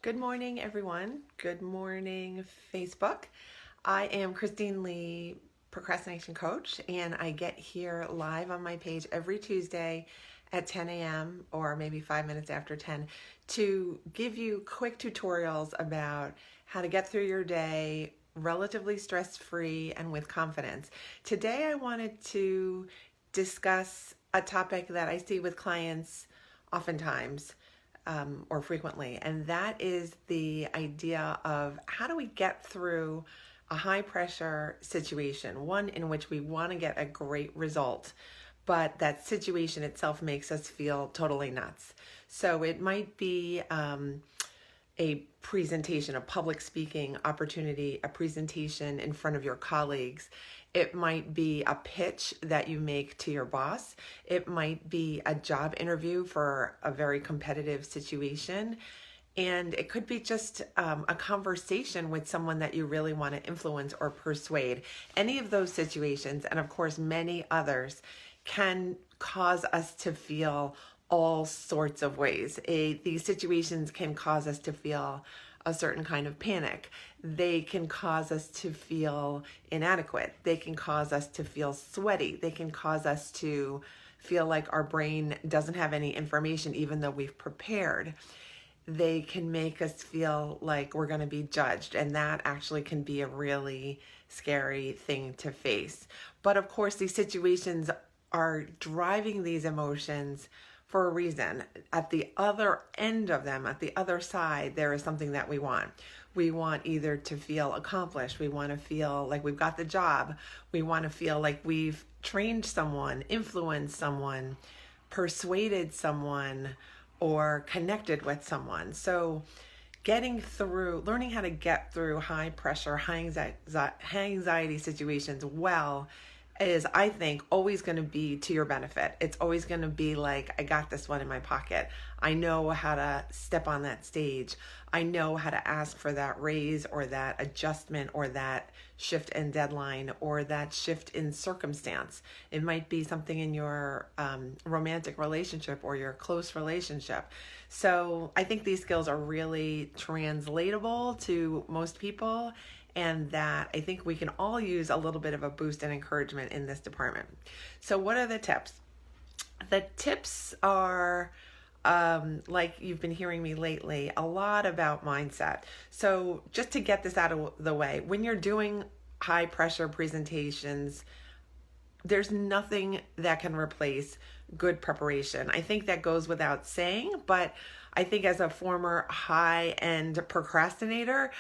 Good morning, everyone. Good morning, Facebook. I am Christine Lee, procrastination coach, and I get here live on my page every Tuesday at 10 a.m. or maybe 5 minutes after 10 to give you quick tutorials about how to get through your day relatively stress-free and with confidence. Today, I wanted to discuss a topic that I see with clients oftentimes or frequently, and that is the idea of how do we get through a high pressure situation, one in which we want to get a great result, but that situation itself makes us feel totally nuts. So it might be a presentation, a public speaking opportunity, a presentation in front of your colleagues. It might be a pitch that you make to your boss. It might be a job interview for a very competitive situation. And it could be just a conversation with someone that you really want to influence or persuade. Any of those situations, and of course, many others, can cause us to feel all sorts of ways. These situations can cause us to feel a certain kind of panic. They can cause us to feel inadequate. They can cause us to feel sweaty. They can cause us to feel like our brain doesn't have any information even though we've prepared. They can make us feel like we're going to be judged, and that actually can be a really scary thing to face. But of course, these situations are driving these emotions for a reason. At the other end of them, at the other side, there is something that we want. We want either to feel accomplished. We want to feel like we've got the job. We want to feel like we've trained someone, influenced someone, persuaded someone, or connected with someone. So learning how to get through high pressure, high anxiety situations well is, I think, always going to be to your benefit. It's always going to be like, I got this one in my pocket. I know how to step on that stage. I know how to ask for that raise or that adjustment or that shift in deadline or that shift in circumstance. It might be something in your romantic relationship or your close relationship. So I think these skills are really translatable to most people, and that I think we can all use a little bit of a boost and encouragement in this department. So what are the tips? The tips are, like you've been hearing me lately, a lot about mindset. So just to get this out of the way, when you're doing high pressure presentations, there's nothing that can replace good preparation. I think that goes without saying, but I think as a former high-end procrastinator,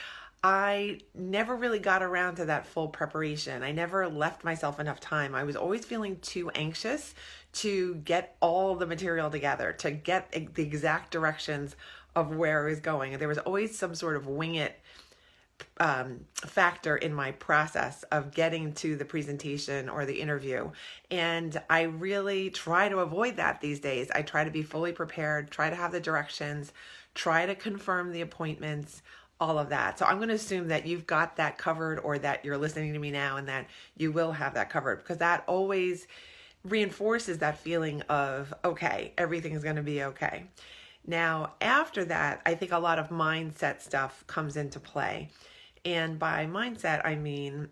I never really got around to that full preparation. I never left myself enough time. I was always feeling too anxious to get all the material together, to get the exact directions of where I was going. And there was always some sort of wing it factor in my process of getting to the presentation or the interview. And I really try to avoid that these days. I try to be fully prepared, try to have the directions, try to confirm the appointments, all of that. So I'm going to assume that you've got that covered, or that you're listening to me now and that you will have that covered, because that always reinforces that feeling of, okay, everything's going to be okay. Now, after that, I think a lot of mindset stuff comes into play. And by mindset, I mean,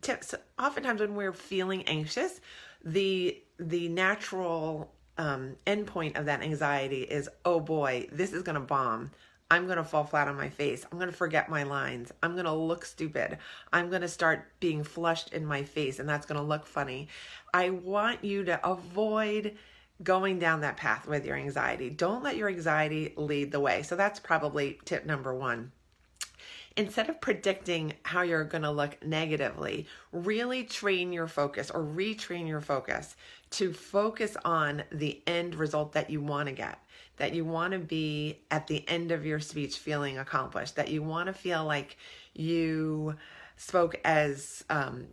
tips. Oftentimes when we're feeling anxious, the natural endpoint of that anxiety is, oh boy, this is going to bomb. I'm going to fall flat on my face. I'm going to forget my lines. I'm going to look stupid. I'm going to start being flushed in my face, and that's going to look funny. I want you to avoid going down that path with your anxiety. Don't let your anxiety lead the way. So that's probably tip number one. Instead of predicting how you're going to look negatively, really train your focus, or retrain your focus to focus on the end result that you want to get, that you want to be at the end of your speech feeling accomplished, that you want to feel like you spoke as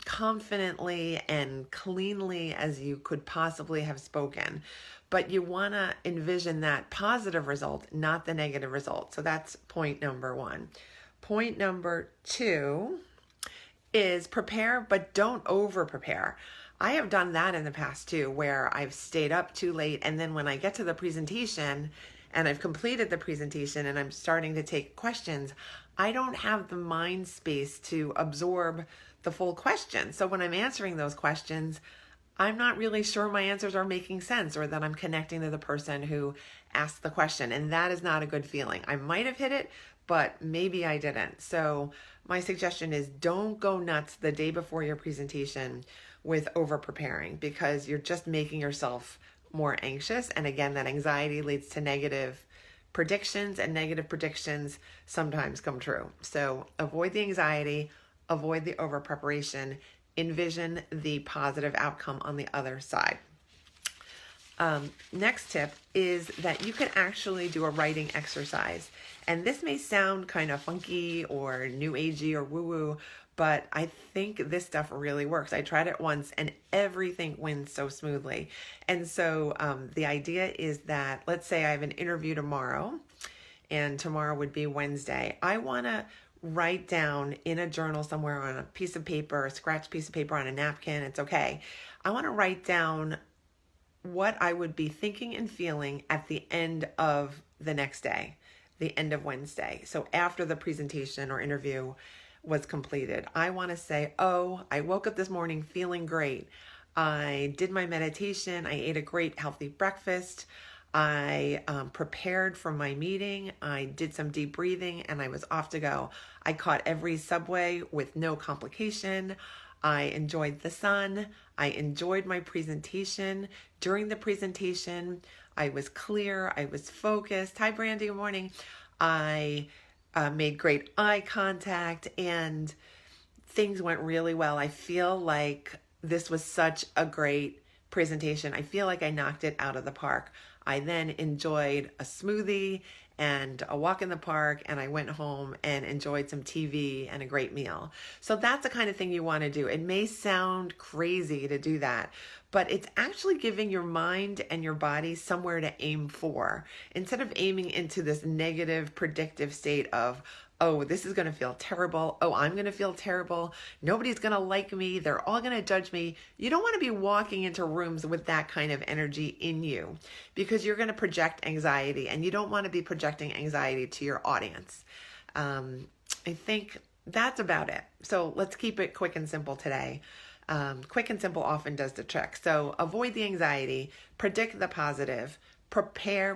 confidently and cleanly as you could possibly have spoken. But you want to envision that positive result, not the negative result. So that's point number one. Point number two is prepare, but don't over prepare. I have done that in the past too, where I've stayed up too late, and then when I get to the presentation and I've completed the presentation and I'm starting to take questions, I don't have the mind space to absorb the full question. So when I'm answering those questions, I'm not really sure my answers are making sense or that I'm connecting to the person who asked the question. And that is not a good feeling. I might have hit it, but maybe I didn't. So my suggestion is don't go nuts the day before your presentation with over preparing, because you're just making yourself more anxious. And again, that anxiety leads to negative predictions, and negative predictions sometimes come true. So avoid the anxiety, avoid the over preparation, envision the positive outcome on the other side. Next tip is that you can actually do a writing exercise. And this may sound kind of funky or new agey or woo-woo, but I think this stuff really works. I tried it once and everything went so smoothly. And so the idea is that, let's say I have an interview tomorrow, and tomorrow would be Wednesday. I want to write down in a journal somewhere, on a piece of paper, a scratch piece of paper, on a napkin, it's okay. I want to write down what I would be thinking and feeling at the end of the next day, the end of Wednesday. So after the presentation or interview was completed, I want to say, oh, I woke up this morning feeling great. I did my meditation. I ate a great healthy breakfast. I prepared for my meeting. I did some deep breathing and I was off to go. I caught every subway with no complication. I enjoyed the sun. I enjoyed my presentation. During the presentation, I was clear. I was focused. Hi, Brandy. Good morning. I made great eye contact and things went really well. I feel like this was such a great presentation. I feel like I knocked it out of the park. I then enjoyed a smoothie and a walk in the park, and I went home and enjoyed some TV and a great meal. So that's the kind of thing you want to do. It may sound crazy to do that, but it's actually giving your mind and your body somewhere to aim for. Instead of aiming into this negative predictive state of, oh, this is going to feel terrible. Oh, I'm going to feel terrible. Nobody's going to like me. They're all going to judge me. You don't want to be walking into rooms with that kind of energy in you, because you're going to project anxiety, and you don't want to be projecting anxiety to your audience. I think that's about it. So let's keep it quick and simple today. Quick and simple often does the trick. So avoid the anxiety, predict the positive, prepare,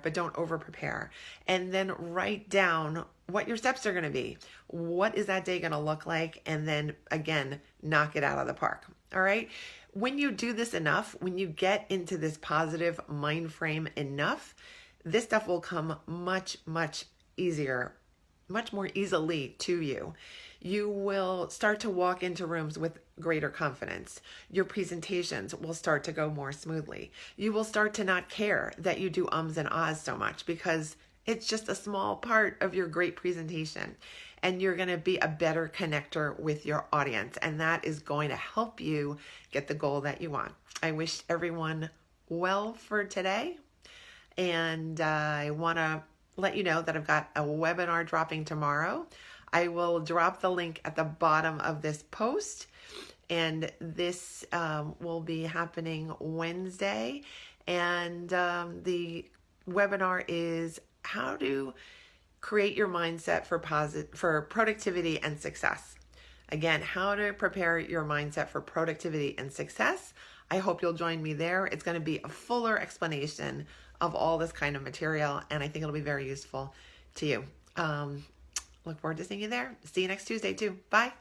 but don't over prepare. And then write down what your steps are going to be. What is that day going to look like? And then again, knock it out of the park. All right. When you do this enough, when you get into this positive mind frame enough, this stuff will come much easier, much more easily to you. You will start to walk into rooms with greater confidence. Your presentations will start to go more smoothly. You will start to not care that you do ums and ahs so much, because it's just a small part of your great presentation. And you're going to be a better connector with your audience. And that is going to help you get the goal that you want. I wish everyone well for today. And I want to let you know that I've got a webinar dropping tomorrow. I will drop the link at the bottom of this post. And this will be happening Wednesday. And the webinar is how to create your mindset for productivity and success. Again, how to prepare your mindset for productivity and success. I hope you'll join me there. It's going to be a fuller explanation of all this kind of material, and I think it'll be very useful to you. Look forward to seeing you there. See you next Tuesday too. Bye.